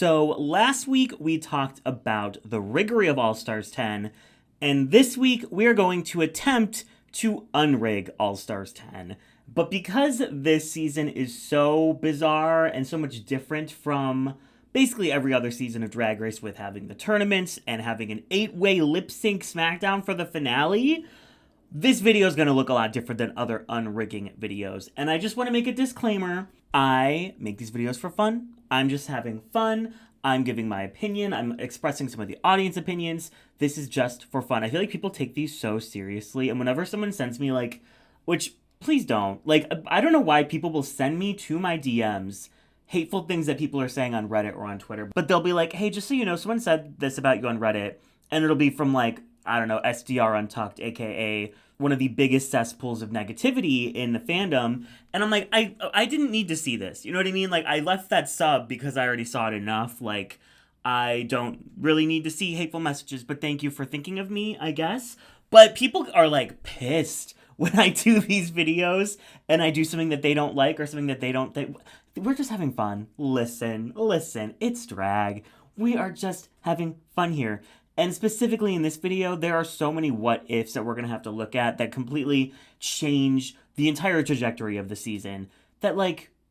So last week we talked about the Riggory of All-Stars 10, and this week we are going to attempt to unrig All-Stars 10. But because this season is so bizarre and so much different from basically every other season of Drag Race, with having the tournaments and having an 8-way lip-sync SmackDown for the finale, this video is going to look a lot different than other unrigging videos. And I just want to make a disclaimer. I make these videos for fun. I'm just having fun. I'm giving my opinion. I'm expressing some of the audience opinions. This is just for fun. I feel like people take these so seriously. And whenever someone sends me, which please don't. I don't know why people will send me to my DMs hateful things that people are saying on Reddit or on Twitter. But they'll be like, hey, just so you know, someone said this about you on Reddit. And it'll be from SDR Untucked, aka one of the biggest cesspools of negativity in the fandom. And I'm like, I didn't need to see this. You know what I mean? I left that sub because I already saw it enough. I don't really need to see hateful messages, but thank you for thinking of me, I guess. But people are pissed when I do these videos and I do something that they don't like or something that they don't think. We're just having fun. Listen, it's drag. We are just having fun here. And specifically in this video, there are so many what ifs that we're going to have to look at that completely change the entire trajectory of the season. That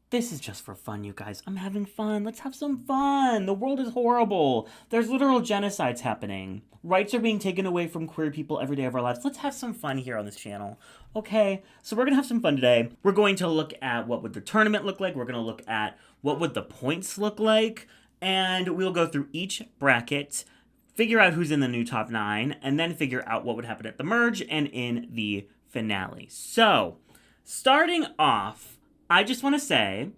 this is just for fun, you guys. I'm having fun. Let's have some fun. The world is horrible. There's literal genocides happening. Rights are being taken away from queer people every day of our lives. Let's have some fun here on this channel. Okay, so we're going to have some fun today. We're going to look at what would the tournament look like. We're going to look at what would the points look like. And we'll go through each bracket, figure out who's in the new top 9, and then figure out what would happen at the merge and in the finale. So, starting off, I just want to say,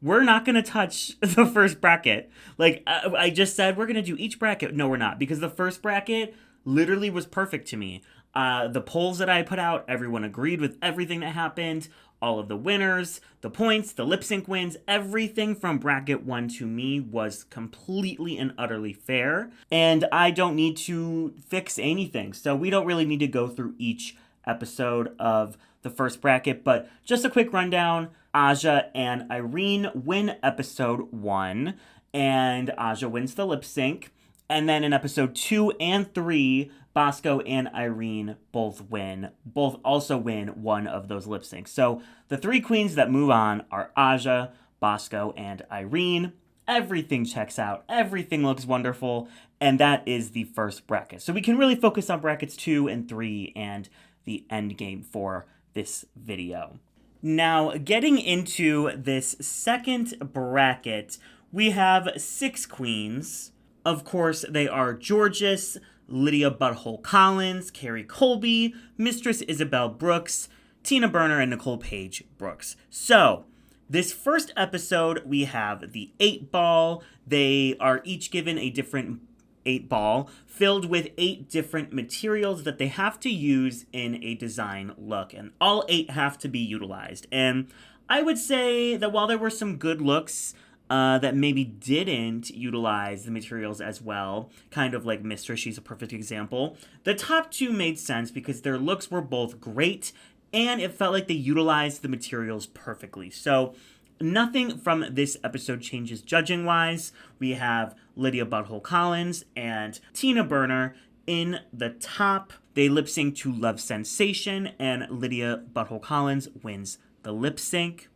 we're not going to touch the first bracket. I just said we're going to do each bracket. No, we're not, because the first bracket literally was perfect to me. The polls that I put out, everyone agreed with everything that happened. All of the winners, the points, the lip sync wins, everything from bracket 1 to me was completely and utterly fair. And I don't need to fix anything. So we don't really need to go through each episode of the first bracket. But just a quick rundown. Aja and Irene win episode 1. And Aja wins the lip sync. And then in episode 2 and 3, Bosco and Irene both also win one of those lip syncs. So the 3 queens that move on are Aja, Bosco, and Irene. Everything checks out. Everything looks wonderful. And that is the first bracket. So we can really focus on brackets 2 and 3 and the end game for this video. Now, getting into this second bracket, we have 6 queens. Of course, they are Jorgeous, Lydia Butthole Collins, Carrie Colby, Mistress Isabel Brooks, Tina Burner, and Nicole Paige Brooks. So, this first episode, we have the 8-ball. They are each given a different 8-ball filled with 8 different materials that they have to use in a design look. And all 8 have to be utilized. And I would say that while there were some good looks that maybe didn't utilize the materials as well, kind of like Mistress, she's a perfect example. The top 2 made sense because their looks were both great, and it felt like they utilized the materials perfectly. So nothing from this episode changes judging-wise. We have Lydia Butthole Collins and Tina Burner in the top. They lip sync to Love Sensation, and Lydia Butthole Collins wins the lip sync.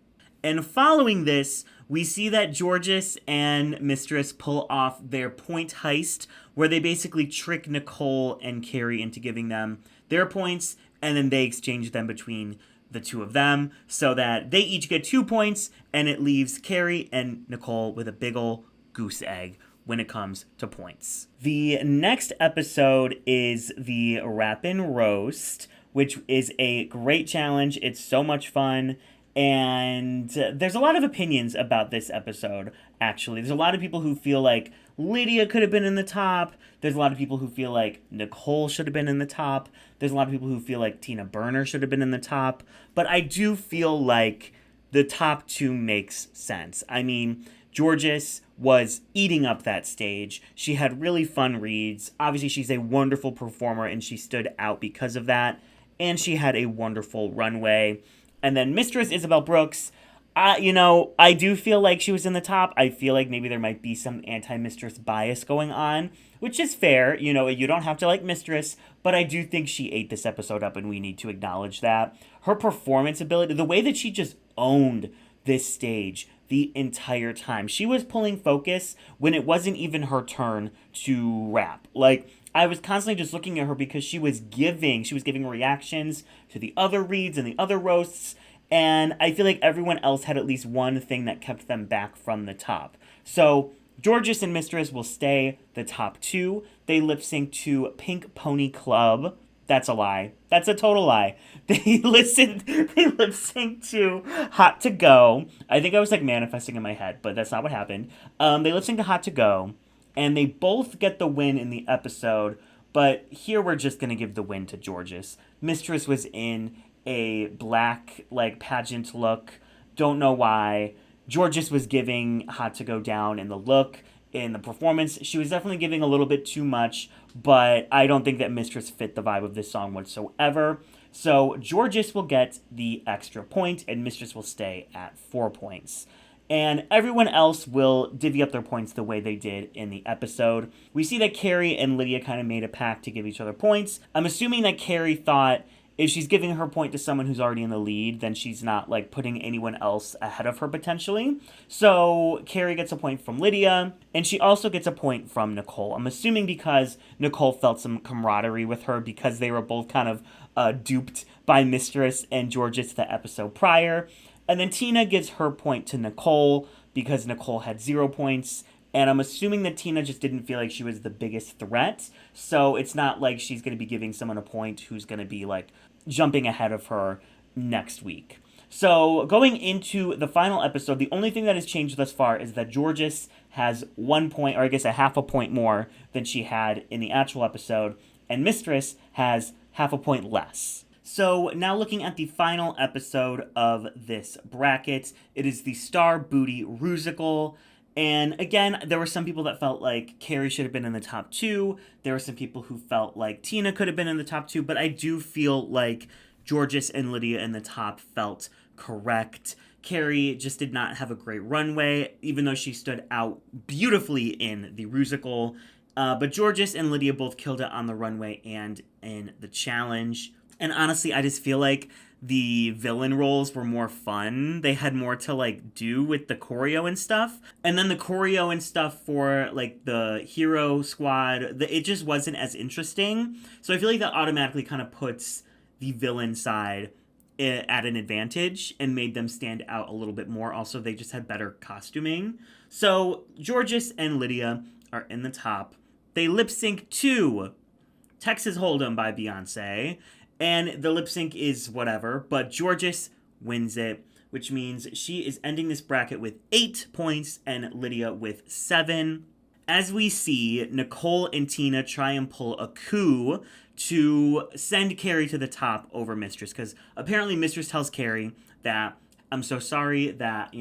And following this, we see that Jorgeous and Mistress pull off their point heist, where they basically trick Nicole and Carrie into giving them their points, and then they exchange them between the 2 of them, so that they each get 2 points, and it leaves Carrie and Nicole with a big ol' goose egg when it comes to points. The next episode is the Rappin' Roast, which is a great challenge. It's so much fun. And there's a lot of opinions about this episode, actually. There's a lot of people who feel like Lydia could have been in the top. There's a lot of people who feel like Nicole should have been in the top. There's a lot of people who feel like Tina Burner should have been in the top. But I do feel like the top 2 makes sense. I mean, Jorgeous was eating up that stage. She had really fun reads. Obviously, she's a wonderful performer, and she stood out because of that. And she had a wonderful runway. And then Mistress Isabel Brooks, I do feel like she was in the top. I feel like maybe there might be some anti-Mistress bias going on, which is fair. You don't have to like Mistress, but I do think she ate this episode up, and we need to acknowledge that. Her performance ability, the way that she just owned this stage the entire time. She was pulling focus when it wasn't even her turn to rap. Like, I was constantly just looking at her because she was giving reactions to the other reads and the other roasts, and I feel like everyone else had at least one thing that kept them back from the top. So Jorgeous and Mistress will stay the top two. They lip sync to Pink Pony Club. That's a lie. That's a total lie. They lip sync to Hot to Go. I think I was like manifesting in my head, but that's not what happened. They lip sync to Hot to Go, and they both get the win in the episode, but here we're just gonna give the win to Jorgeous. Mistress was in a black like pageant look. Don't know why. Jorgeous was giving Hot to Go down in the look, in the performance. She was definitely giving a little bit too much, but I don't think that Mistress fit the vibe of this song whatsoever. So Jorgeous will get the extra point, and Mistress will stay at 4 points. And everyone else will divvy up their points the way they did in the episode. We see that Carrie and Lydia kind of made a pact to give each other points. I'm assuming that Carrie thought if she's giving her point to someone who's already in the lead, then she's not like putting anyone else ahead of her potentially. So Carrie gets a point from Lydia, and she also gets a point from Nicole. I'm assuming because Nicole felt some camaraderie with her because they were both kind of duped by Mistress and Jorgeous the episode prior. And then Tina gives her point to Nicole because Nicole had 0 points. And I'm assuming that Tina just didn't feel like she was the biggest threat. So it's not like she's going to be giving someone a point who's going to be like jumping ahead of her next week. So going into the final episode, the only thing that has changed thus far is that Jorgeous has 1 point, or I guess a half a point more than she had in the actual episode. And Mistress has half a point less. So now looking at the final episode of this bracket, it is the Star Booty Rusical. And again, there were some people that felt like Carrie should have been in the top two. There were some people who felt like Tina could have been in the top two. But I do feel like Jorgeous and Lydia in the top felt correct. Carrie just did not have a great runway, even though she stood out beautifully in the Rusical. But Jorgeous and Lydia both killed it on the runway and in the challenge. And honestly, I just feel like the villain roles were more fun. They had more to like do with the choreo and stuff. And then the choreo and stuff for like the hero squad, it just wasn't as interesting. So I feel like that automatically kind of puts the villain side at an advantage and made them stand out a little bit more. Also, they just had better costuming. So Jorgeous and Lydia are in the top. They lip sync to Texas Hold'em by Beyonce. And the lip sync is whatever, but Jorgeous wins it, which means she is ending this bracket with 8 points and Lydia with 7. As we see, Nicole and Tina try and pull a coup to send Carrie to the top over Mistress, because apparently Mistress tells Carrie that, I'm so sorry that,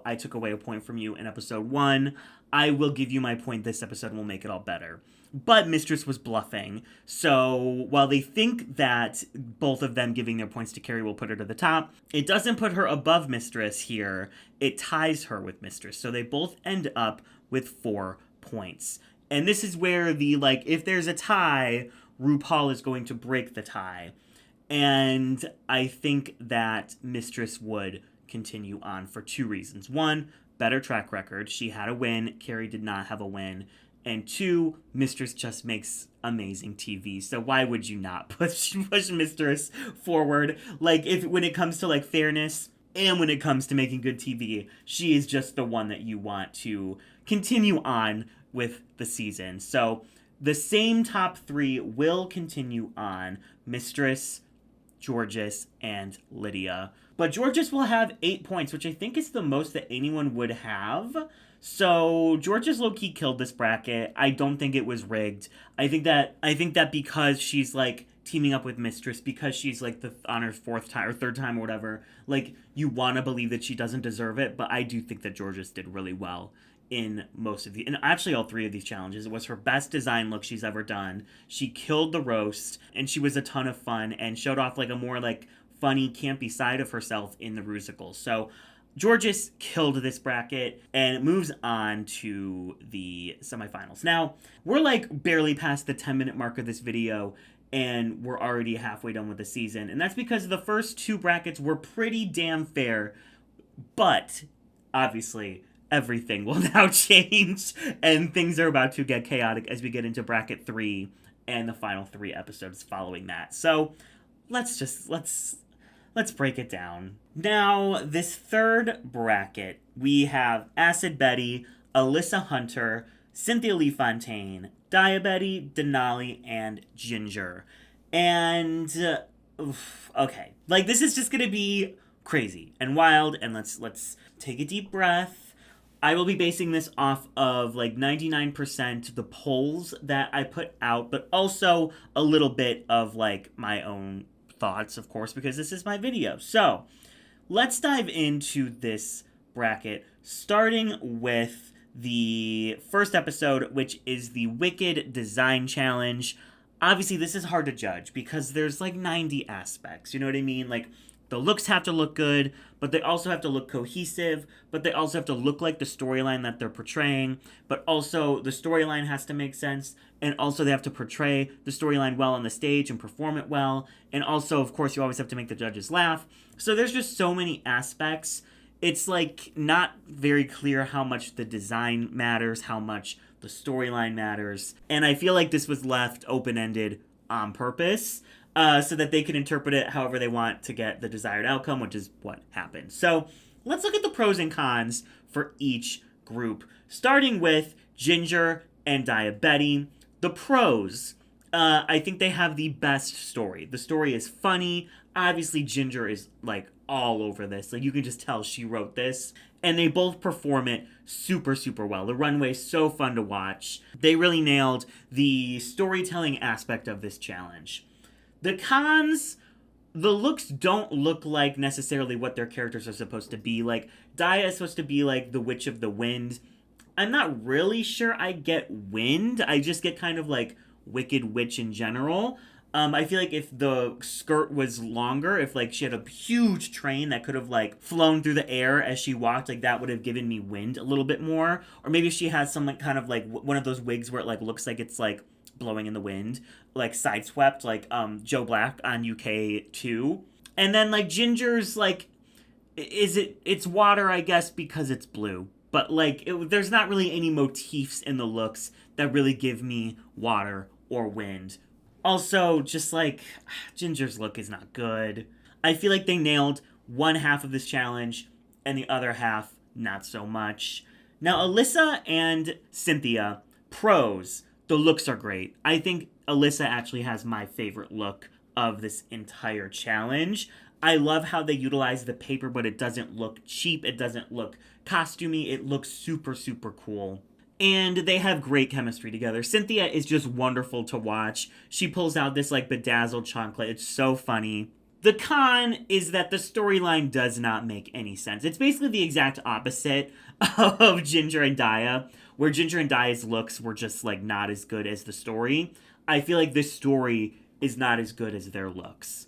I took away a point from you in episode 1. I will give you my point this episode and we'll make it all better. But Mistress was bluffing. So while they think that both of them giving their points to Carrie will put her to the top, it doesn't put her above Mistress here. It ties her with Mistress. So they both end up with 4 points. And this is where if there's a tie, RuPaul is going to break the tie. And I think that Mistress would continue on for 2 reasons. 1, better track record. She had a win. Carrie did not have a win. And 2, Mistress just makes amazing TV. So why would you not push Mistress forward? When it comes to fairness and when it comes to making good TV, she is just the one that you want to continue on with the season. So the same top 3 will continue on: Mistress, Jorgeous, and Lydia. But Jorgeous will have 8 points, which I think is the most that anyone would have. So Jorgeous low-key killed this bracket. I don't think it was rigged. I think that because she's teaming up with Mistress, because she's on her 4th time or 3rd time or whatever, you want to believe that she doesn't deserve it. But I do think that Jorgeous did really well in most of and actually all 3 of these challenges. It was her best design look she's ever done. She killed the roast, and she was a ton of fun and showed off a more funny, campy side of herself in the Rusical. So Jorgeous killed this bracket and moves on to the semifinals. Now, we're like barely past the 10-minute mark of this video, and we're already halfway done with the season. And that's because the first two brackets were pretty damn fair, but obviously everything will now change, and things are about to get chaotic as we get into bracket 3 and the final 3 episodes following that. So let's break it down. Now, this third bracket, we have Acid Betty, Alyssa Hunter, Cynthia Lee Fontaine, Diabetti, Denali, and Ginger. And okay, like this is just gonna be crazy and wild. And let's take a deep breath. I will be basing this off of like 99% the polls that I put out, but also a little bit of like my own thoughts, of course, because this is my video. So let's dive into this bracket, starting with the first episode, which is the Wicked Design Challenge. Obviously, this is hard to judge because there's like 90 aspects, you know what I mean? Like, the looks have to look good, but they also have to look cohesive, but they also have to look like the storyline that they're portraying, but also the storyline has to make sense, and also they have to portray the storyline well on the stage and perform it well, and also, of course, you always have to make the judges laugh. So there's just so many aspects. It's like not very clear how much the design matters, how much the storyline matters, and I feel like this was left open-ended on purpose, so that they can interpret it however they want to get the desired outcome, which is what happened. So let's look at the pros and cons for each group, starting with Ginger and Diabetti. The pros, I think they have the best story. The story is funny. Obviously, Ginger is like all over this. Like, you can just tell she wrote this. And they both perform it super, super well. The runway is so fun to watch. They really nailed the storytelling aspect of this challenge. The cons, the looks don't look like necessarily what their characters are supposed to be. Like, Dia is supposed to be like the Witch of the Wind. I'm not really sure I get wind. I just get kind of like Wicked Witch in general. I feel like if the skirt was longer, if like she had a huge train that could have like flown through the air as she walked, like that would have given me wind a little bit more. Or maybe if she has some like kind of like one of those wigs where it like looks like it's like blowing in the wind, like sideswept, like Joe Black on UK 2. And then like Ginger's like, it's water, I guess, because it's blue. But like there's not really any motifs in the looks that really give me water or wind. Also, just like Ginger's look is not good. I feel like they nailed one half of this challenge and the other half not so much. Now, Alyssa and Cynthia, pros. The looks are great. I think Alyssa actually has my favorite look of this entire challenge. I love how they utilize the paper, but it doesn't look cheap. It doesn't look costumey. It looks super, super cool. And they have great chemistry together. Cynthia is just wonderful to watch. She pulls out this like bedazzled chanclet. It's so funny. The con is that the storyline does not make any sense. It's basically the exact opposite of Ginger and Dia, where Ginger and Dia's looks were just like not as good as the story. I feel like this story is not as good as their looks.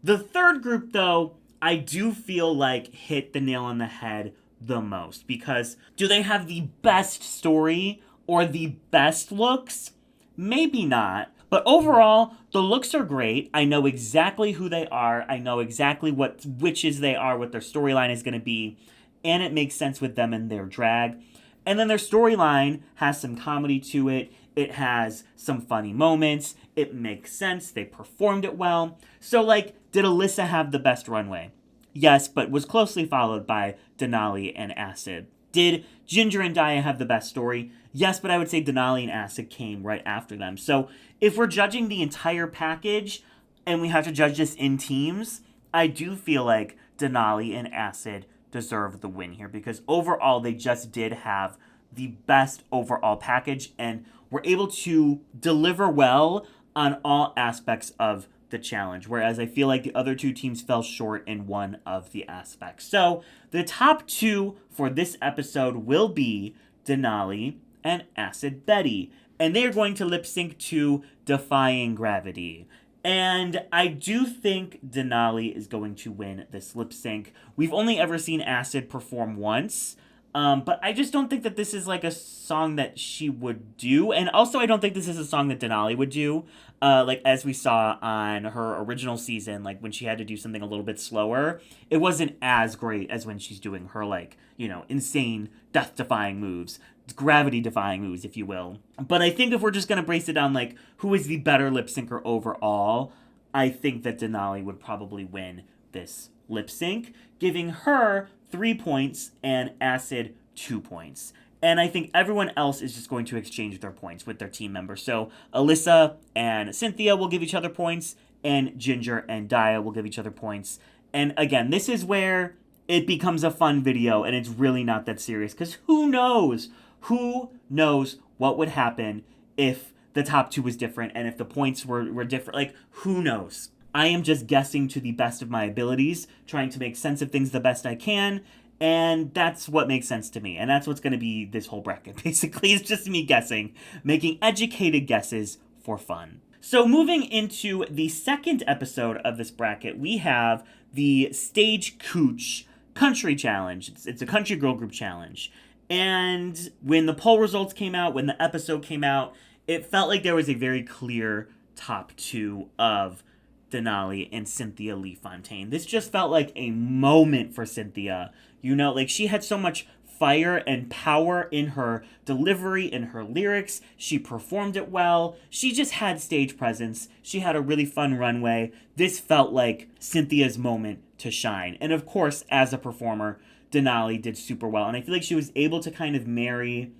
The third group, though, I do feel like hit the nail on the head the most, because do they have the best story or the best looks? Maybe not. But overall, the looks are great. I know exactly who they are. I know exactly what witches they are, what their storyline is going to be, and it makes sense with them and their drag. And then their storyline has some comedy to it. It has some funny moments. It makes sense. They performed it well. So, like, did Alyssa have the best runway? Yes, but was closely followed by Denali and Acid. Did Ginger and Dia have the best story? Yes, but I would say Denali and Acid came right after them. So if we're judging the entire package and we have to judge this in teams, I do feel like Denali and Acid deserve the win here, because overall they just did have the best overall package and were able to deliver well on all aspects of the challenge, whereas I feel like the other two teams fell short in one of the aspects. So the top two for this episode will be Denali and Acid Betty, and they are going to lip sync to Defying Gravity. And I do think Denali is going to win this lip sync. We've only ever seen Acid perform once, but I just don't think that this is like a song that she would do. And also, I don't think this is a song that Denali would do. Like, as we saw on her original season, like when she had to do something a little bit slower, it wasn't as great as when she's doing her, like, insane death defying moves, gravity defying moves, if you will. But I think if we're just going to brace it down, like, who is the better lip syncer overall, I think that Denali would probably win this lip sync, giving her 3 points and Acid 2 points. And I think everyone else is just going to exchange their points with their team members. So Alyssa and Cynthia will give each other points, and Ginger and Daya will give each other points. And again, this is where it becomes a fun video, and it's really not that serious, because who knows? Who knows what would happen if the top two was different and if the points were different? Like, who knows? I am just guessing to the best of my abilities, trying to make sense of things the best I can, and that's what makes sense to me. And that's what's going to be this whole bracket, basically. It's just me guessing, making educated guesses for fun. So moving into the second episode of this bracket, we have the Stage Cooch Country Challenge. It's a country girl group challenge. And when the poll results came out, when the episode came out, it felt like there was a very clear top two of Denali and Cynthia Lee Fontaine. This just felt like a moment for Cynthia. Like, she had so much fire and power in her delivery, in her lyrics. She performed it well. She just had stage presence. She had a really fun runway. This felt like Cynthia's moment to shine. And of course, as a performer, Denali did super well. And I feel like she was able to kind of marry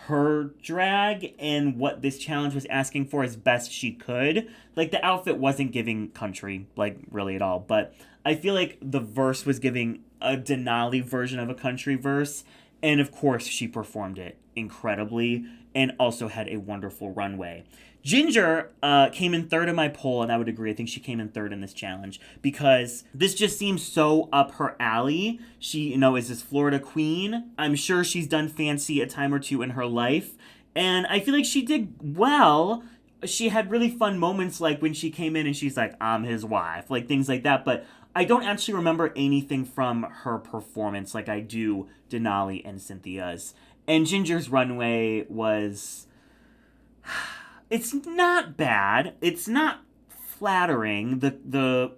her drag and what this challenge was asking for as best she could. Like, the outfit wasn't giving country, like, really at all. But I feel like the verse was giving a Denali version of a country verse. And of course, she performed it incredibly and also had a wonderful runway. Ginger came in third in my poll, and I would agree. I think she came in third in this challenge because this just seems so up her alley. She, is this Florida queen. I'm sure she's done fancy a time or two in her life, and I feel like she did well. She had really fun moments, like when she came in and she's like, "I'm his wife," like things like that, but I don't actually remember anything from her performance like I do Denali and Cynthia's. And Ginger's runway was... It's not bad. It's not flattering. The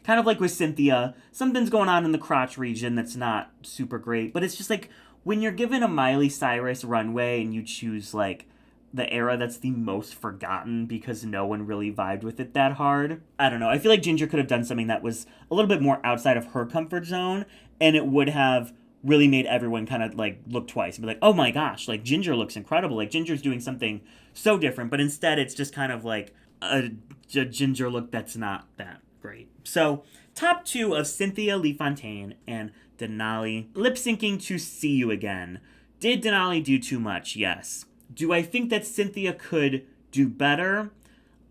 kind of like with Cynthia, something's going on in the crotch region that's not super great. But it's just like when you're given a Miley Cyrus runway and you choose like the era that's the most forgotten because no one really vibed with it that hard. I don't know. I feel like Ginger could have done something that was a little bit more outside of her comfort zone, and it would have really made everyone kind of like look twice and be like, oh my gosh, like Ginger looks incredible. Like Ginger's doing something so different, but instead it's just kind of like a Ginger look that's not that great. So top two of Cynthia Lee Fontaine and Denali. Lip syncing to See You Again. Did Denali do too much? Yes. Do I think that Cynthia could do better?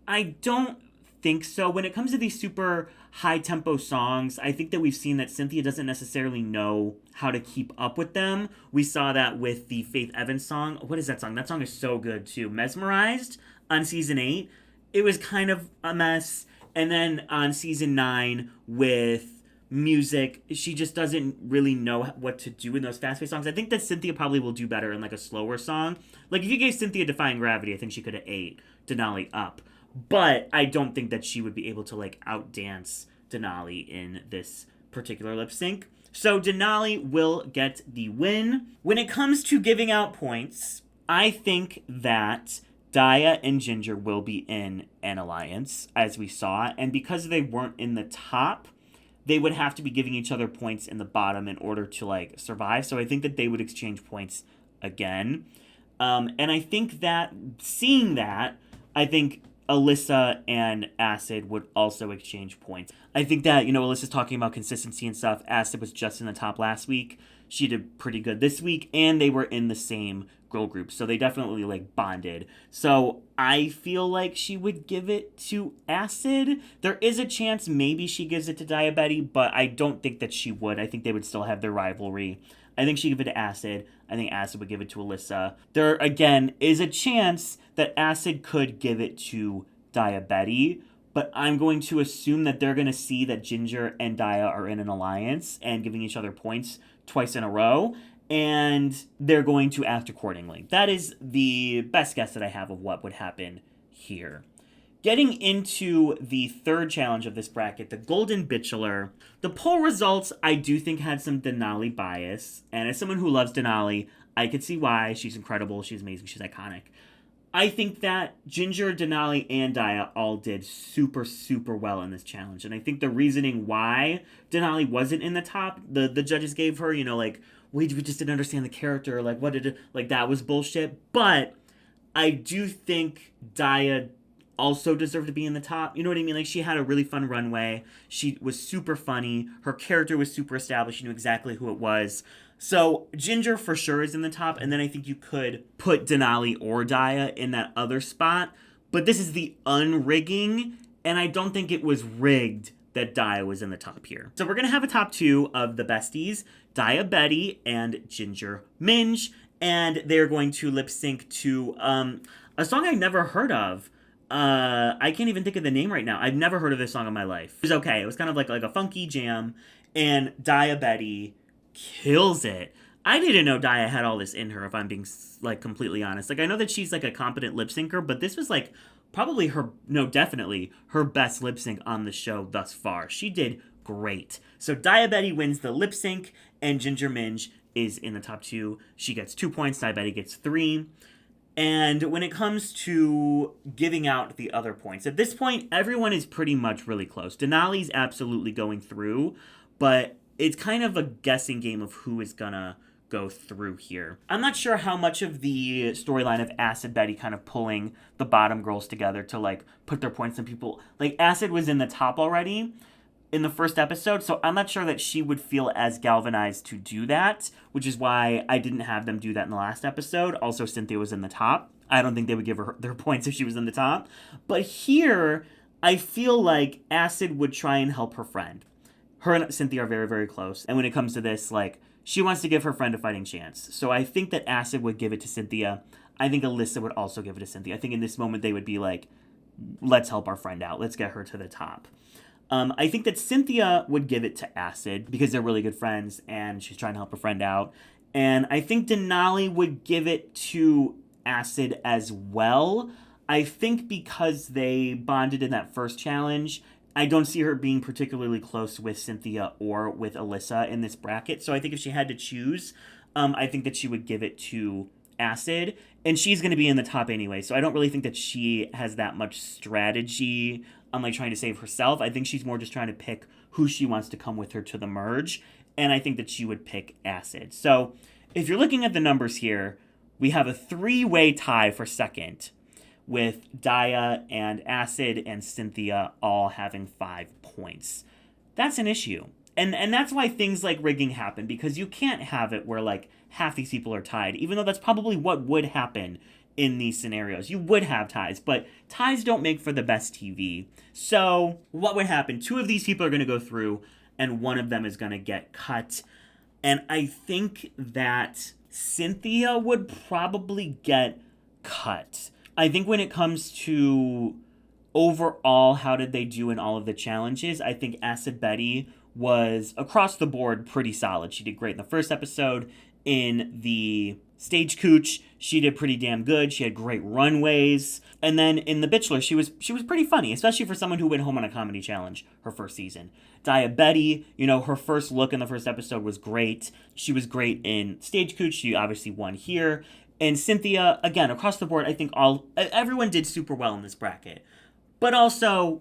I don't think so. When it comes to these super high-tempo songs, I think that we've seen that Cynthia doesn't necessarily know how to keep up with them. We saw that with the Faith Evans song. What is that song? That song is so good, too. Mesmerized on Season 8. It was kind of a mess. And then on Season 9 with Music, she just doesn't really know what to do in those fast-paced songs. I think that Cynthia probably will do better in like a slower song. Like if you gave Cynthia Defying Gravity, I think she could have ate Denali up. But I don't think that she would be able to like outdance Denali in this particular lip sync. So Denali will get the win. When it comes to giving out points, I think that Daya and Ginger will be in an alliance, as we saw. And because they weren't in the top, they would have to be giving each other points in the bottom in order to like survive. So I think that they would exchange points again. And I think that seeing that, I think Alyssa and Acid would also exchange points. I think that, Alyssa's talking about consistency and stuff. Acid was just in the top last week. She did pretty good this week, and they were in the same girl group, so they definitely like bonded. So I feel like she would give it to Acid. There is a chance maybe she gives it to Diabetti, but I don't think that she would. I think they would still have their rivalry. I think she'd give it to Acid. I think Acid would give it to Alyssa. There, again, is a chance that Acid could give it to Diabetti, but I'm going to assume that they're going to see that Ginger and Daya are in an alliance and giving each other points twice in a row, and they're going to act accordingly. That is the best guess that I have of what would happen here. Getting into the third challenge of this bracket, the Golden Bachelor, the poll results I do think had some Denali bias, and as someone who loves Denali, I could see why. She's incredible, she's amazing, she's iconic. I think that Ginger, Denali, and Daya all did super, super well in this challenge, and I think the reasoning why Denali wasn't in the top, the judges gave her, like, we just didn't understand the character, like, what did it, like, that was bullshit, but I do think Daya also deserved to be in the top. You know what I mean? Like, she had a really fun runway. She was super funny. Her character was super established. You knew exactly who it was. So Ginger for sure is in the top. And then I think you could put Denali or Daya in that other spot. But this is the unrigging. And I don't think it was rigged that Daya was in the top here. So we're going to have a top two of the besties, Daya Betty and Ginger Minj. And they're going to lip sync to a song I never heard of. I can't even think of the name right now. I've never heard of this song in my life. It was okay. It was kind of like a funky jam, and Daya Betty kills it. I didn't know Daya had all this in her, if I'm being like completely honest. Like, I know that she's like a competent lip syncer, but this was like probably definitely her best lip sync on the show thus far. She did great. So Daya Betty wins the lip sync, and Ginger Minj is in the top two. She gets 2 points. Daya Betty gets 3. And when it comes to giving out the other points, at this point, everyone is pretty much really close. Denali's absolutely going through, but it's kind of a guessing game of who is gonna go through here. I'm not sure how much of the storyline of Acid Betty kind of pulling the bottom girls together to, like, put their points on people. Like, Acid was in the top already in the first episode, so I'm not sure that she would feel as galvanized to do that, which is why I didn't have them do that in the last episode. Also, Cynthia was in the top. I don't think they would give her their points if she was in the top. But here, I feel like Acid would try and help her friend. Her and Cynthia are very, very close. And when it comes to this, like, she wants to give her friend a fighting chance. So I think that Acid would give it to Cynthia. I think Alyssa would also give it to Cynthia. I think in this moment they would be like, let's help our friend out. Let's get her to the top. I think that Cynthia would give it to Acid because they're really good friends and she's trying to help her friend out. And I think Denali would give it to Acid as well. I think because they bonded in that first challenge, I don't see her being particularly close with Cynthia or with Alyssa in this bracket. So I think if she had to choose, I think that she would give it to Acid. And she's going to be in the top anyway. So I don't really think that she has that much strategy on, like, trying to save herself. I think she's more just trying to pick who she wants to come with her to the merge. And I think that she would pick Acid. So if you're looking at the numbers here, we have a 3-way tie for second, with Daya and Acid and Cynthia all having 5 points. That's an issue. And that's why things like rigging happen, because you can't have it where, like, half these people are tied, even though that's probably what would happen in these scenarios. You would have ties, but ties don't make for the best TV. So what would happen? 2 of these people are going to go through, and 1 of them is going to get cut. And I think that Cynthia would probably get cut. I think when it comes to overall, how did they do in all of the challenges, I think Acid Betty was across the board pretty solid. She did great in the first episode. In the Stage Cooch, she did pretty damn good. She had great runways. And then in The Bachelor, she was pretty funny, especially for someone who went home on a comedy challenge her first season. Daya Betty, her first look in the first episode was great. She was great in Stage Cooch. She obviously won here. And Cynthia, again, across the board, I think everyone did super well in this bracket. But also,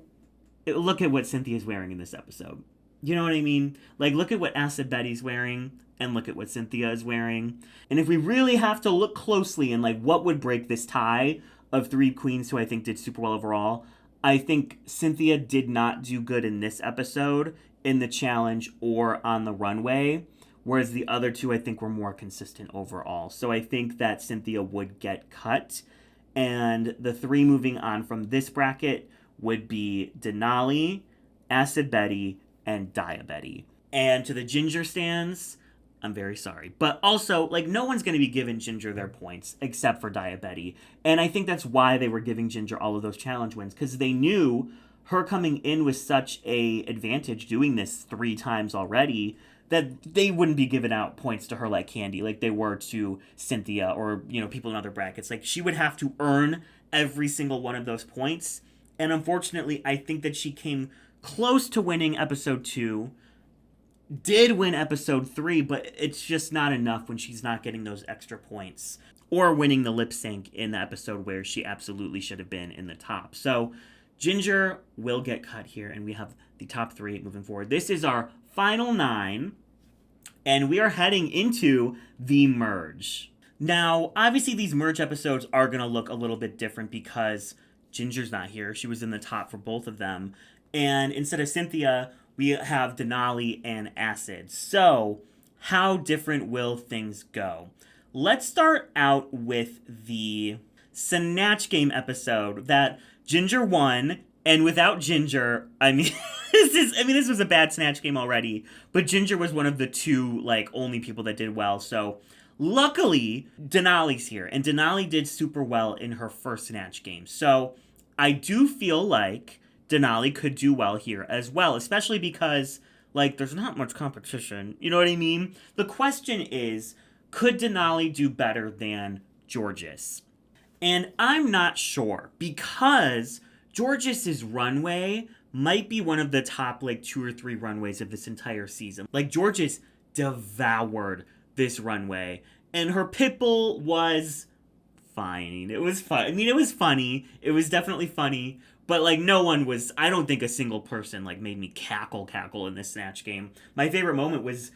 look at what Cynthia's wearing in this episode. You know what I mean? Like, look at what Acid Betty's wearing, and look at what Cynthia is wearing. And if we really have to look closely and, like, what would break this tie of 3 queens who I think did super well overall, I think Cynthia did not do good in this episode, in the challenge, or on the runway, whereas the other 2 I think were more consistent overall. So I think that Cynthia would get cut, and the 3 moving on from this bracket would be Denali, Acid Betty, and Daya Betty. And to the Ginger stans, I'm very sorry. But also, like, no one's going to be giving Ginger their points except for Daya Betty. And I think that's why they were giving Ginger all of those challenge wins, because they knew her coming in with such a advantage doing this 3 times already that they wouldn't be giving out points to her like candy, like they were to Cynthia or, people in other brackets. Like, she would have to earn every single one of those points. And unfortunately, I think that she came close to winning episode 2, did win episode 3, but it's just not enough when she's not getting those extra points. Or winning the lip sync in the episode where she absolutely should have been in the top. So Ginger will get cut here, and we have the top 3 moving forward. This is our final 9, and we are heading into the merge. Now, obviously, these merge episodes are going to look a little bit different because Ginger's not here. She was in the top for both of them. And instead of Cynthia, we have Denali and Acid. So, how different will things go? Let's start out with the Snatch Game episode that Ginger won, and without Ginger, this was a bad Snatch Game already, but Ginger was one of the 2, only people that did well. So, luckily, Denali's here, and Denali did super well in her first Snatch Game. So, I do feel like Denali could do well here as well, especially because, there's not much competition. You know what I mean? The question is, could Denali do better than Jorgeous? And I'm not sure, because Jorgeous' runway might be one of the top, 2 or 3 runways of this entire season. Jorgeous devoured this runway, and her Pitbull was fine. It was fun. It was funny. It was definitely funny. But, no one was... I don't think a single person, made me cackle in this Snatch Game. My favorite moment was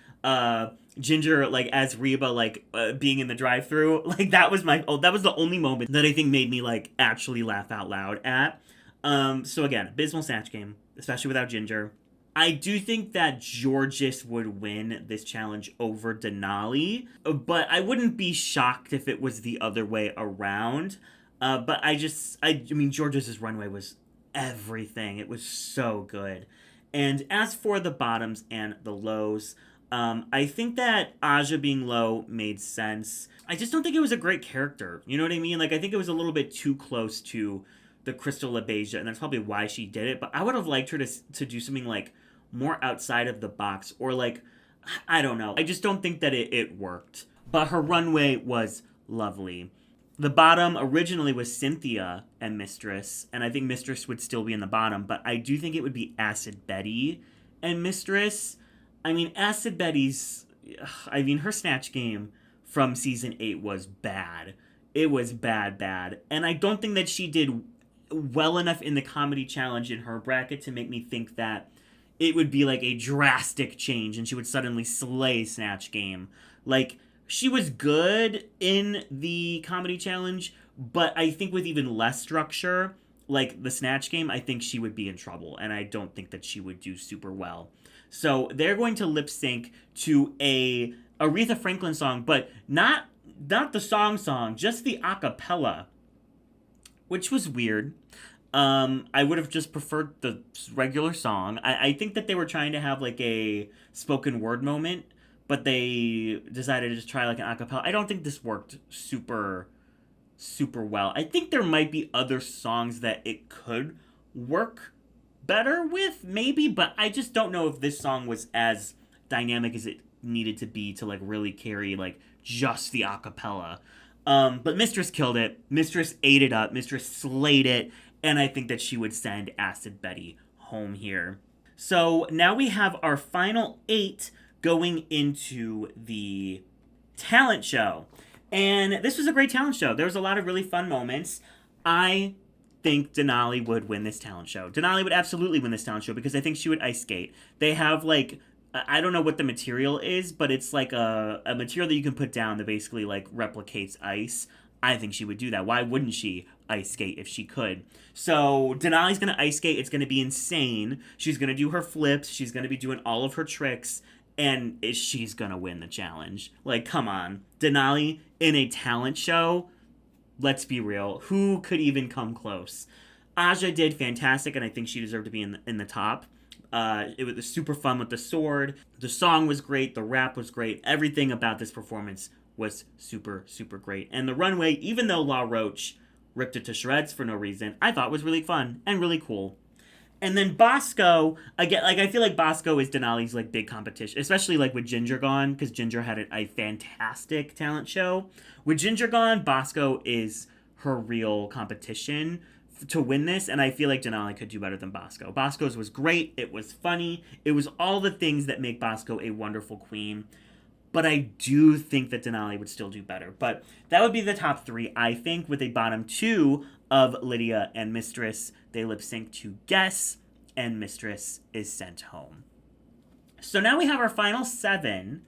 Ginger, as Reba, being in the drive-thru. That was the only moment that I think made me, actually laugh out loud at. So, again, abysmal Snatch Game, especially without Ginger. I do think that Jorgeous would win this challenge over Denali, but I wouldn't be shocked if it was the other way around. But Jorgeous' runway was everything. It was so good. And as for the bottoms and the lows, I think that Aja being low made sense. I just don't think it was a great character. You know what I mean? I think it was a little bit too close to the Crystal LaBeija, and that's probably why she did it. But I would have liked her to do something, more outside of the box, or, I don't know. I just don't think that it worked. But her runway was lovely. The bottom originally was Cynthia and Mistress, and I think Mistress would still be in the bottom, but I do think it would be Acid Betty and Mistress. Acid Betty's... her Snatch Game from Season 8 was bad. It was bad. And I don't think that she did well enough in the Comedy Challenge in her bracket to make me think that it would be, a drastic change and she would suddenly slay Snatch Game. She was good in the Comedy Challenge, but I think with even less structure, the Snatch Game, I think she would be in trouble, and I don't think that she would do super well. So they're going to lip sync to a Aretha Franklin song, but not the song, just the a cappella, which was weird. I would have just preferred the regular song. I think that they were trying to have a spoken word moment, but they decided to just try an acapella. I don't think this worked super well. I think there might be other songs that it could work better with, maybe, but I just don't know if this song was as dynamic as it needed to be to really carry just the acapella. But Mistress killed it. Mistress ate it up. Mistress slayed it, and I think that she would send Acid Betty home here. So now we have our final 8 going into the talent show. And this was a great talent show. There was a lot of really fun moments. I think Denali would win this talent show. Denali would absolutely win this talent show because I think she would ice skate. They have I don't know what the material is, but it's a material that you can put down that basically replicates ice. I think she would do that. Why wouldn't she ice skate if she could? So Denali's going to ice skate. It's going to be insane. She's going to do her flips. She's going to be doing all of her tricks. And she's going to win the challenge. Come on. Denali in a talent show? Let's be real. Who could even come close? Aja did fantastic, and I think she deserved to be in the top. It was super fun with the sword. The song was great. The rap was great. Everything about this performance was super, super great. And the runway, even though La Roche ripped it to shreds for no reason, I thought was really fun and really cool. And then Bosco, again, like I feel like Bosco is Denali's like big competition, especially like with Ginger gone, because Ginger had a fantastic talent show. With Ginger gone, Bosco is her real competition to win this, and I feel like Denali could do better than Bosco. Bosco's was great, it was funny, it was all the things that make Bosco a wonderful queen. But I do think that Denali would still do better. But that would be the top three, I think, with a bottom two of Lydia and Mistress. They lip sync to Guess, and Mistress is sent home. So now we have our final seven,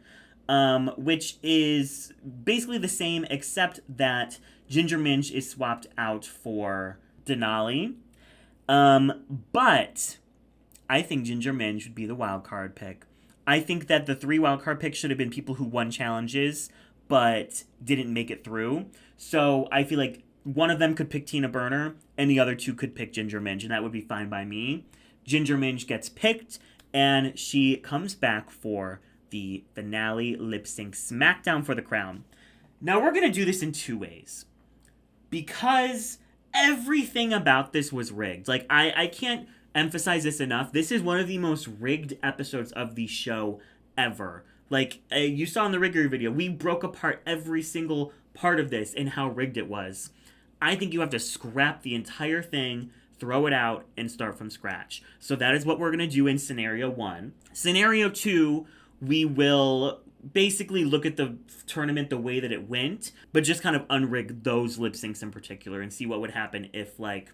which is basically the same, except that Ginger Minj is swapped out for Denali. But I think Ginger Minj would be the wild card pick. I think that the three wildcard picks should have been people who won challenges but didn't make it through. So I feel like one of them could pick Tina Burner and the other two could pick Ginger Minj, and that would be fine by me. Ginger Minj gets picked, and she comes back for the finale lip sync SmackDown for the crown. Now we're going to do this in two ways. Because everything about this was rigged. Like, I can't emphasize this enough. This is one of the most rigged episodes of the show ever. Like, you saw in the Riggory video, we broke apart every single part of this and how rigged it was. I think you have to scrap the entire thing, throw it out, and start from scratch. So that is what we're going to do in scenario 1. Scenario 2, we will basically look at the tournament the way that it went, but just kind of unrig those lip syncs in particular and see what would happen if, like,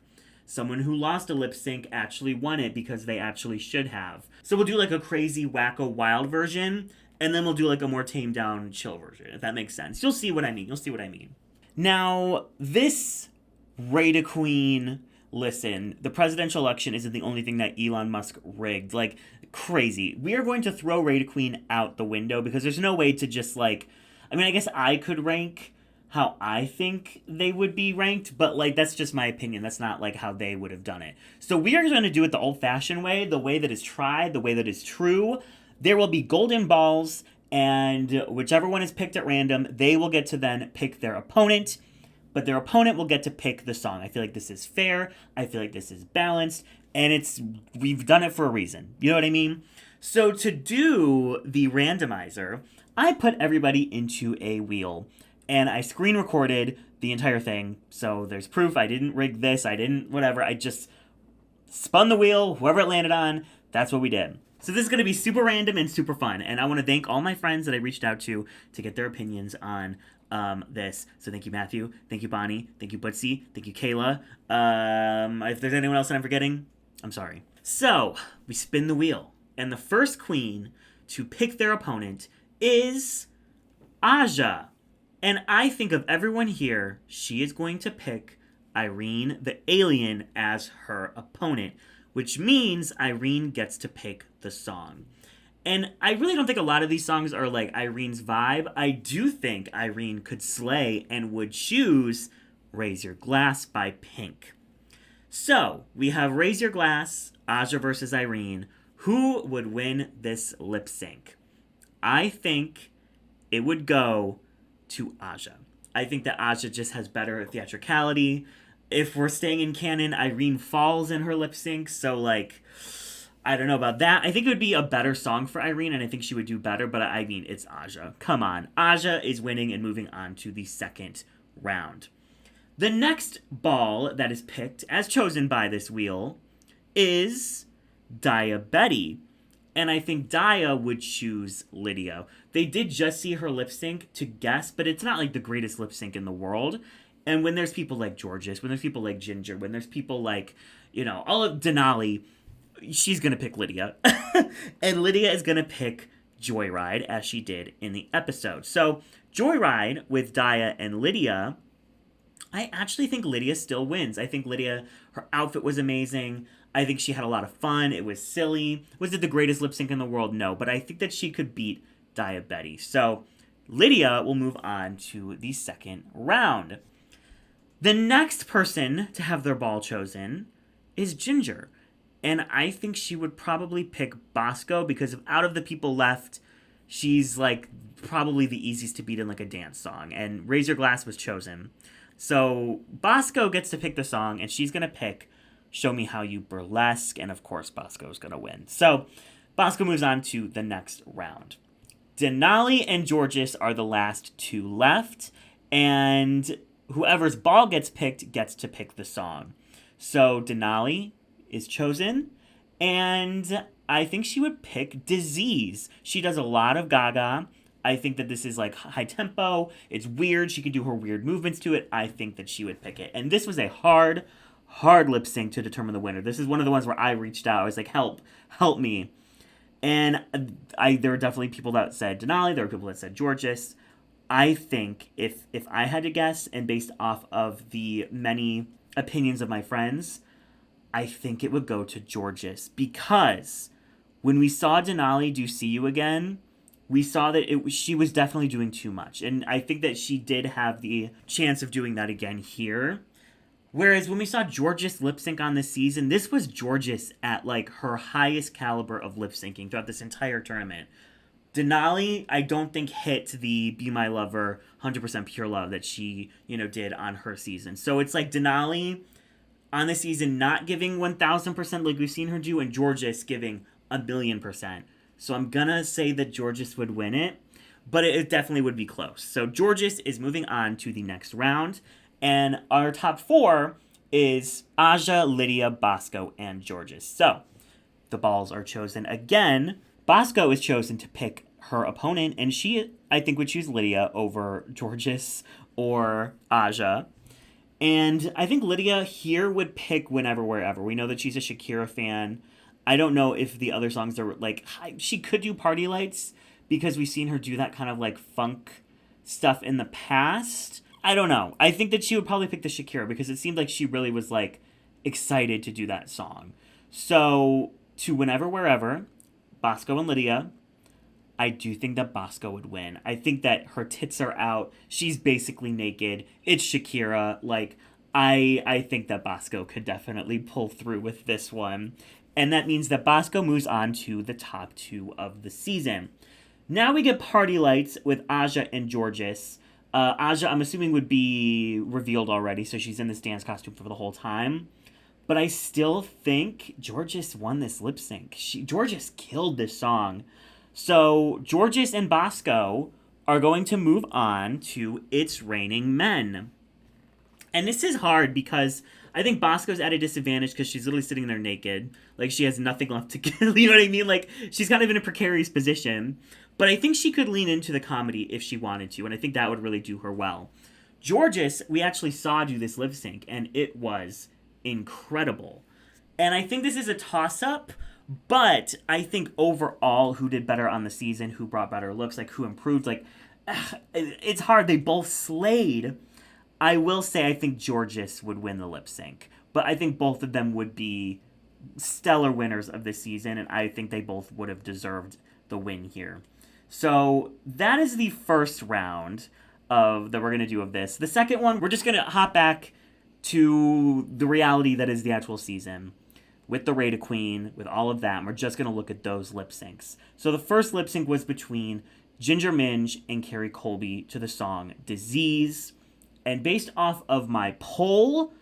someone who lost a lip sync actually won it because they actually should have. So we'll do like a crazy, wacko, wild version, and then we'll do like a more tamed down, chill version, if that makes sense. You'll see what I mean. Now, this Rada Queen, listen, the presidential election isn't the only thing that Elon Musk rigged. Like, crazy. We are going to throw Rada Queen out the window because there's no way to just like, I mean, I guess I could rank how I think they would be ranked, but like that's just my opinion. That's not like how they would have done it. So we are going to do it the old-fashioned way, the way that is tried, the way that is true. There will be golden balls, and whichever one is picked at random, they will get to then pick their opponent, but their opponent will get to pick the song. I feel like this is fair. I feel like this is balanced, and we've done it for a reason. You know what I mean? So to do the randomizer, I put everybody into a wheel. And I screen recorded the entire thing, so there's proof. I didn't rig this, I didn't whatever. I just spun the wheel, whoever it landed on, that's what we did. So this is going to be super random and super fun, and I want to thank all my friends that I reached out to get their opinions on this. So thank you, Matthew. Thank you, Bonnie. Thank you, Bootsy. Thank you, Kayla. If there's anyone else that I'm forgetting, I'm sorry. So we spin the wheel, and the first queen to pick their opponent is Aja. And I think of everyone here, she is going to pick Irene the Alien as her opponent, which means Irene gets to pick the song. And I really don't think a lot of these songs are like Irene's vibe. I do think Irene could slay and would choose Raise Your Glass by Pink. So, we have Raise Your Glass, Aja versus Irene. Who would win this lip sync? I think it would go to Aja. I think that Aja just has better theatricality. If we're staying in canon, Irene falls in her lip sync, so like, I don't know about that. I think it would be a better song for Irene, and I think she would do better, but I mean, it's Aja. Come on. Aja is winning and moving on to the second round. The next ball that is picked, as chosen by this wheel, is Daya Betty. And I think Daya would choose Lydia. They did just see her lip sync to Guess, but it's not like the greatest lip sync in the world. And when there's people like Jorgeous, when there's people like Ginger, when there's people like, you know, all of Denali, she's going to pick Lydia. And Lydia is going to pick Joyride, as she did in the episode. So Joyride with Daya and Lydia, I actually think Lydia still wins. I think Lydia, her outfit was amazing. I think she had a lot of fun. It was silly. Was it the greatest lip sync in the world? No, but I think that she could beat Daya Betty. So Lydia will move on to the second round. The next person to have their ball chosen is Ginger. And I think she would probably pick Bosco because out of the people left, she's like probably the easiest to beat in like a dance song. And Raise Your Glass was chosen. So Bosco gets to pick the song, and she's going to pick Show Me How You Burlesque, and of course, Bosco's gonna win. So, Bosco moves on to the next round. Denali and Jorgeous are the last two left, and whoever's ball gets picked gets to pick the song. So, Denali is chosen, and I think she would pick Disease. She does a lot of Gaga. I think that this is like high tempo. It's weird. She can do her weird movements to it. I think that she would pick it. And this was a hard lip sync to determine the winner. This is one of the ones where I reached out. I was like, help me. And there were definitely people that said Denali. There were people that said Jorgeous. I think if I had to guess, and based off of the many opinions of my friends, I think it would go to Jorgeous, because when we saw Denali do See You Again, we saw that she was definitely doing too much. And I think that she did have the chance of doing that again here. Whereas when we saw Jorgeous lip sync on this season, this was Jorgeous at like her highest caliber of lip syncing throughout this entire tournament. Denali, I don't think hit the Be My Lover 100% Pure Love that she, did on her season. So it's like Denali on the season not giving 1000% like we've seen her do, and Jorgeous giving 1,000,000%. So I'm gonna say that Jorgeous would win it, but it definitely would be close. So Jorgeous is moving on to the next round, and our top four is Aja, Lydia, Bosco, and Jorgeous. So the balls are chosen again. Bosco is chosen to pick her opponent, and she, I think, would choose Lydia over Jorgeous or Aja. And I think Lydia here would pick Whenever, Wherever. We know that she's a Shakira fan. I don't know if the other songs are like, she could do Party Lights because we've seen her do that kind of like funk stuff in the past. I don't know. I think that she would probably pick the Shakira because it seemed like she really was like excited to do that song. So to Whenever, Wherever, Bosco and Lydia, I do think that Bosco would win. I think that her tits are out. She's basically naked. It's Shakira. Like, I think that Bosco could definitely pull through with this one. And that means that Bosco moves on to the top two of the season. Now we get Party Lights with Aja and Jorgeous. Aja, I'm assuming, would be revealed already, so she's in this dance costume for the whole time. But I still think Jorgeous won this lip sync. Jorgeous killed this song. So Jorgeous and Bosco are going to move on to It's Raining Men. And this is hard because I think Bosco's at a disadvantage because she's literally sitting there naked. Like, she has nothing left to give. You know what I mean? Like, she's kind of in a precarious position. But I think she could lean into the comedy if she wanted to, and I think that would really do her well. Jorgeous, we actually saw do this lip sync, and it was incredible. And I think this is a toss-up, but I think overall, who did better on the season, who brought better looks, like who improved, like, it's hard. They both slayed. I will say I think Jorgeous would win the lip sync, but I think both of them would be stellar winners of this season, and I think they both would have deserved the win here. So that is the first round that we're going to do of this. The second one, we're just going to hop back to the reality that is the actual season with the Rada Queen, with all of that, and we're just going to look at those lip syncs. So the first lip sync was between Ginger Minj and Carrie Colby to the song Disease. And based off of my poll,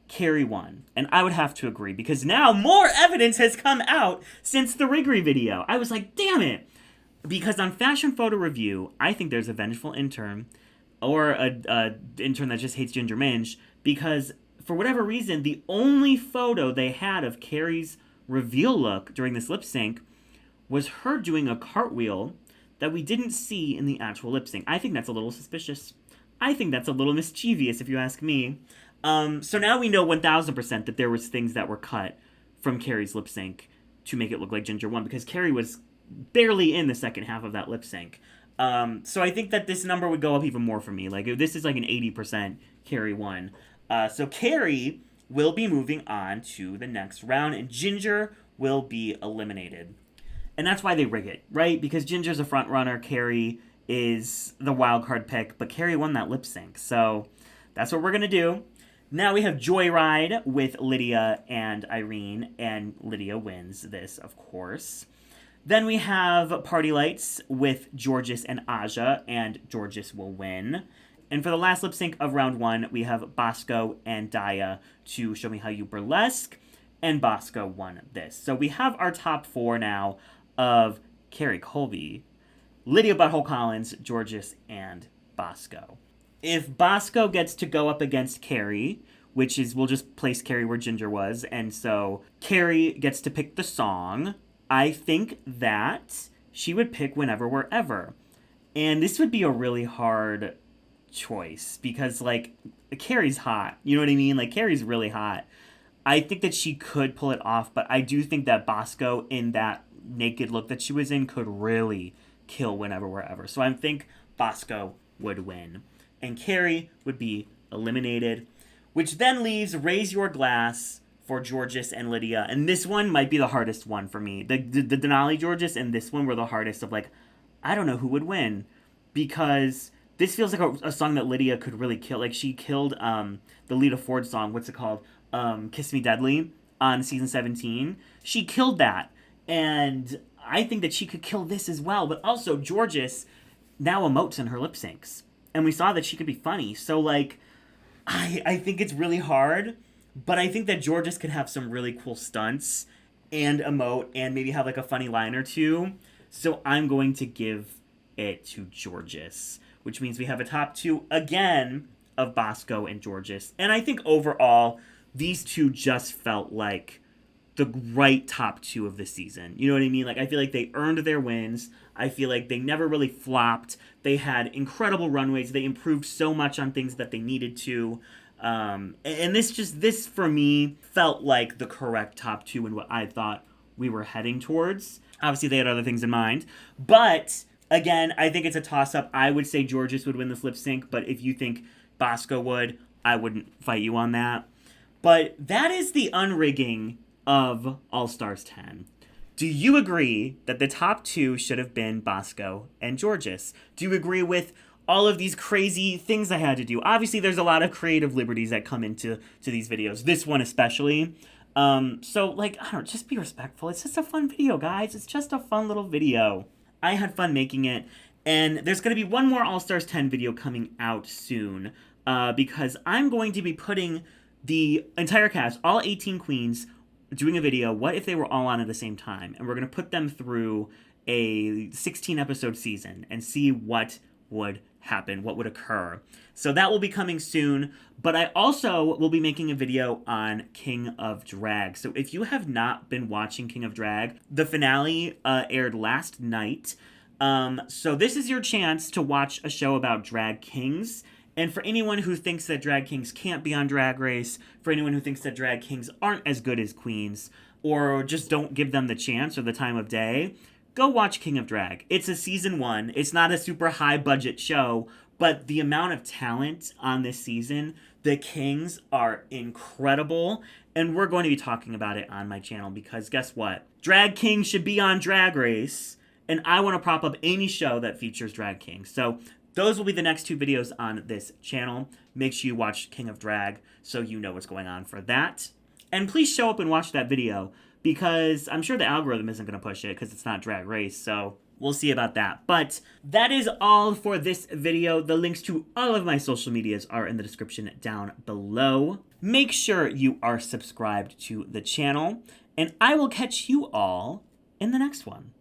Carrie won. And I would have to agree because now more evidence has come out since the Riggory video. I was like, damn it. Because on Fashion Photo Review, I think there's a vengeful intern or a intern that just hates Ginger Minj because for whatever reason, the only photo they had of Carrie's reveal look during this lip sync was her doing a cartwheel that we didn't see in the actual lip sync. I think that's a little suspicious. I think that's a little mischievous, if you ask me. So now we know 1,000% that there was things that were cut from Carrie's lip sync to make it look like Ginger won because Carrie was barely in the second half of that lip sync. So I think that this number would go up even more for me. Like, this is like an 80% Carrie won. So Carrie will be moving on to the next round, and Ginger will be eliminated. And that's why they rig it, right? Because Ginger's a front runner, Carrie is the wild card pick, but Carrie won that lip sync. So that's what we're going to do. Now we have Joyride with Lydia and Irene, and Lydia wins this, of course. Then we have Party Lights with Jorgeous and Aja, and Jorgeous will win. And for the last lip sync of round one, we have Bosco and Daya to Show Me How You Burlesque. and Bosco won this. So we have our top 4 now of Carrie Colby, Lydia Butthole Collins, Jorgeous, and Bosco. If Bosco gets to go up against Carrie, which is, we'll just place Carrie where Ginger was, and so Carrie gets to pick the song, I think that she would pick Whenever Wherever. And this would be a really hard choice because, like, Carrie's hot. You know what I mean? Like, Carrie's really hot. I think that she could pull it off, but I do think that Bosco, in that naked look that she was in, could really kill Whenever Wherever. So I think Bosco would win. And Carrie would be eliminated, which then leaves Raise Your Glass for Jorgeous and Lydia. And this one might be the hardest one for me. The Denali Jorgeous and this one were the hardest of, like, I don't know who would win. Because this feels like a song that Lydia could really kill. Like, she killed the Lita Ford song, what's it called? Kiss Me Deadly on season 17. She killed that. And I think that she could kill this as well. But also, Jorgeous now emotes in her lip syncs. And we saw that she could be funny. So, like, I think it's really hard. But I think that Jorgeous could have some really cool stunts and emote and maybe have, like, a funny line or two. So I'm going to give it to Jorgeous, which means we have a top 2 again of Bosco and Jorgeous. And I think overall, these two just felt like the right top 2 of the season. You know what I mean? Like, I feel like they earned their wins. I feel like they never really flopped. They had incredible runways. They improved so much on things that they needed to. And this for me felt like the correct top 2 and what I thought we were heading towards. Obviously, they had other things in mind. But again, I think it's a toss-up. I would say Jorgeous would win this lip sync, but if you think Bosco would, I wouldn't fight you on that. But that is the unrigging of All Stars 10. Do you agree that the top 2 should have been Bosco and Jorgeous? Do you agree with all of these crazy things I had to do? Obviously, there's a lot of creative liberties that come into these videos. This one especially. So, like, I don't know, just be respectful. It's just a fun video, guys. It's just a fun little video. I had fun making it, and there's going to be one more All Stars 10 video coming out soon, because I'm going to be putting the entire cast, all 18 queens, doing a video, what if they were all on at the same time? And we're going to put them through a 16-episode season and see what would happen, what would occur. So that will be coming soon, but I also will be making a video on King of Drag. So if you have not been watching King of Drag, the finale aired last night. So this is your chance to watch a show about drag kings. And for anyone who thinks that drag kings can't be on Drag Race, for anyone who thinks that drag kings aren't as good as queens, or just don't give them the chance or the time of day, go watch King of Drag. It's a season 1. It's not a super high budget show, but the amount of talent on this season, the kings are incredible. And we're going to be talking about it on my channel because guess what? Drag kings should be on Drag Race. And I want to prop up any show that features drag kings. So those will be the next 2 videos on this channel. Make sure you watch King of Drag so you know what's going on for that. And please show up and watch that video because I'm sure the algorithm isn't going to push it because it's not Drag Race, so we'll see about that. But that is all for this video. The links to all of my social medias are in the description down below. Make sure you are subscribed to the channel, and I will catch you all in the next one.